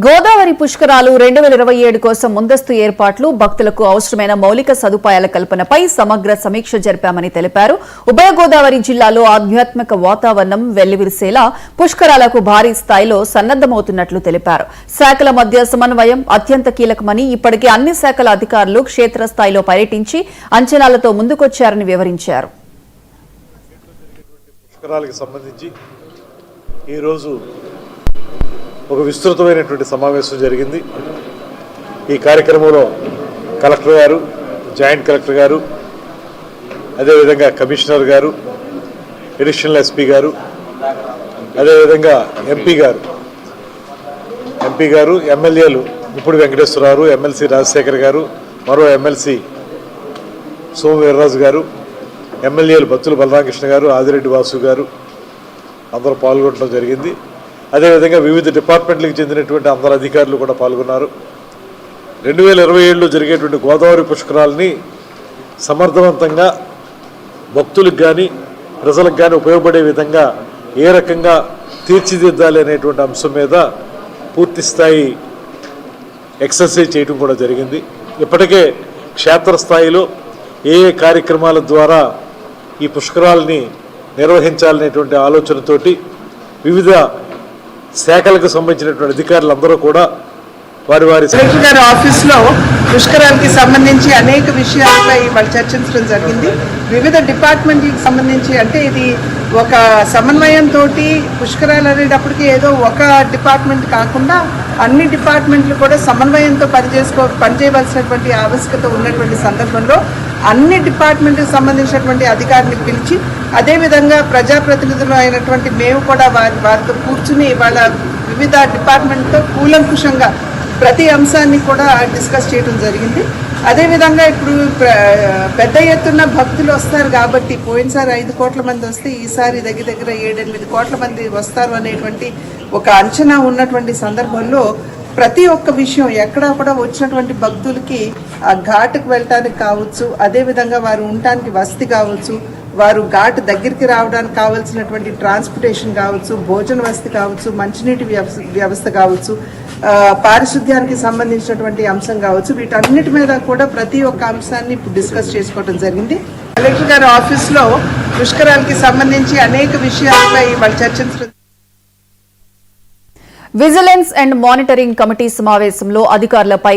గోదావరి పుష్కరాలు 2027 కోసం ముందస్తు ఏర్పాట్లు భక్తులకు అవసరమైన మౌలిక సదుపాయాల కల్పనపై సమగ్ర సమీక్ష జరిపామని తెలిపారు. ఉభయ గోదావరి జిల్లాలో ఆధ్యాత్మిక వాతావరణం వెల్లివిరిసేలా పుష్కరాలకు భారీ స్థాయిలో సన్నద్దమవుతున్నట్లు తెలిపారు. శాఖల మధ్య సమన్వయం అత్యంత కీలకమని ఇప్పటికే అన్ని శాఖల అధికారులు క్షేత్రస్థాయిలో పర్యటించి అంచనాలతో ముందుకొచ్చారని వివరించారు. ఒక విస్తృతమైనటువంటి సమావేశం జరిగింది. ఈ కార్యక్రమంలో కలెక్టర్ గారు, జాయింట్ కలెక్టర్ గారు, అదేవిధంగా కమిషనర్ గారు, అడిషనల్ ఎస్పీ గారు, అదేవిధంగా ఎంపీ గారు, ఎమ్మెల్యేలు ఇప్పుడు వెంకటేశ్వరరావు, ఎమ్మెల్సీ రాజశేఖర్ గారు, మరో ఎమ్మెల్సీ సోము వీర్రాజు గారు, ఎమ్మెల్యేలు బత్తుల బలరామకృష్ణ గారు, ఆదిరెడ్డి వాసు గారు అందరూ పాల్గొనడం జరిగింది. అదేవిధంగా వివిధ డిపార్ట్మెంట్లకు చెందినటువంటి అందరు అధికారులు కూడా పాల్గొన్నారు. 2027లో జరిగేటువంటి గోదావరి పుష్కరాలని సమర్థవంతంగా భక్తులకు కానీ ప్రజలకు కానీ ఉపయోగపడే విధంగా ఏ రకంగా తీర్చిదిద్దాలి అనేటువంటి అంశం మీద పూర్తి స్థాయి ఎక్సర్సైజ్ చేయడం కూడా జరిగింది. ఇప్పటికే క్షేత్రస్థాయిలో ఏ కార్యక్రమాల ద్వారా ఈ పుష్కరాలని నిర్వహించాలనేటువంటి ఆలోచనతోటి వివిధ శాఖలకు సంబంధించినటువంటి అధికారులందరూ కూడా వారి కలెక్టర్ గారి ఆఫీస్లో పుష్కరాలకి సంబంధించి అనేక విషయాలపై వాళ్ళు చర్చించడం జరిగింది. వివిధ డిపార్ట్మెంట్లకు సంబంధించి అంటే ఇది ఒక సమన్వయంతో పుష్కరాలు అనేటప్పటికీ ఏదో ఒక డిపార్ట్మెంట్ కాకుండా అన్ని డిపార్ట్మెంట్లు కూడా సమన్వయంతో పనిచేయవలసినటువంటి ఆవశ్యకత ఉన్నటువంటి సందర్భంలో అన్ని డిపార్ట్మెంట్కి సంబంధించినటువంటి అధికారులకు పిలిచి అదేవిధంగా ప్రజాప్రతినిధులు అయినటువంటి మేము కూడా వారితో కూర్చుని వాళ్ళ వివిధ డిపార్ట్మెంట్తో కూలంకుషంగా ప్రతి అంశాన్ని కూడా డిస్కస్ చేయడం జరిగింది. అదేవిధంగా ఇప్పుడు పెద్ద ఎత్తున భక్తులు వస్తారు కాబట్టి పోయినసారి 5 కోట్ల మంది వస్తే ఈసారి దగ్గర 7-8 కోట్ల మంది వస్తారు అనేటువంటి ఒక అంచనా ఉన్నటువంటి సందర్భంలో ప్రతి ఒక్క విషయం ఎక్కడా కూడా వచ్చినటువంటి భక్తులకి ఆ ఘాటుకు వెళ్ళటానికి కావచ్చు, అదేవిధంగా వారు ఉండటానికి వసతి కావచ్చు, వారు ఘాట్ దగ్గరికి రావడానికి కావాల్సినటువంటి ట్రాన్స్పోర్టేషన్ కావచ్చు, భోజన వసతి కావచ్చు, మంచినీటి వ్యవస్థ కావచ్చు, పారిశుద్ధ్యానికి సంబంధించినటువంటి అంశం కావచ్చు, వీటన్నిటి మీద కూడా ప్రతి ఒక్క అంశాన్ని ఇప్పుడు డిస్కస్ చేసుకోవడం జరిగింది. కలెక్టర్ గారి ఆఫీస్లో పుష్కరాలకి సంబంధించి అనేక విషయాలపై వాళ్ళు చర్చించడం. విజిలెన్స్ అండ్ మానిటరింగ్ కమిటీ సమావేశంలో అధికారులపై